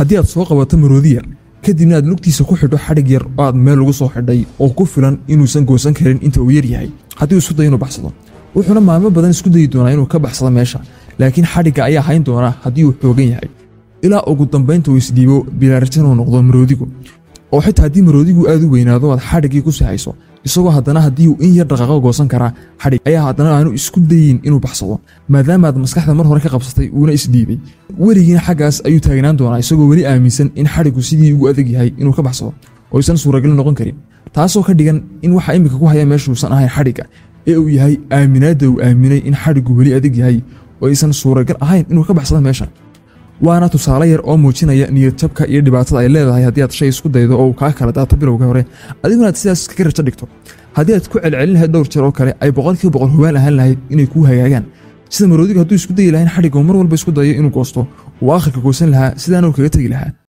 haddii aad soo qabato maroodi yar kadibna aad lugtiisa ku xidho xadhig yar oo aad meel ugu soo xidhay oo ku filan inuusan goosan karin inta uu yar yahay haddii uu isku dayo inuu baxsado wuxuuna maalmo badan isku dayi doonaa inuu ka baxsado meesha laakiin xadhigga ayaa hayn doona haddii uu xoogan yahay ilaa ugu dambeynta uu isdhiibo bilaarjan uu noqdo maroodigu oo xitaa haddii maroodigu aad u weynaado aad xadhiggii ku sihayso isagoo haddana haddii uu in yar dhaqaaqo goosan karaa xadhig ayaa haddana aanu isku dayin inuu baxsado maadaama aad maskaxda mar hore ka qabsatay uuna isdhiibay weligiina xaggaas ayuu taagnaan doonaa isagoo weli aaminsan in xadhiggu sidii ugu adag yahay inuu ka baxsado oo aysan suuragal noqon karin taasoo ka dhigan in waxa imika ku haya meeshuusan ahayn xadhigga ee uu yahay aaminaadda uu aaminay in xadhiggu weli adag yahay oo aysan suuragal ahayn inuu ka baxsado meeshan waana tusaale yar oo muujinaya niyad jabka iyo dhibaatada ay leedahay haddii aad shay isku daydo oo uu kaa kala daato bilowga hore adiguna aad sidaas kaga rajo dhigto haddii aad ku celcelin lahayd dhowr jeer oo kale ay 100% hubaan ahaan lahayd inay kuu hagaagaan sida maroodiga hadduu isku dayi lahayn xadhigga mar walba isku dayo inuu goosto uu aakhirka goosan lahaa sidaana uu kaga tegi lahaa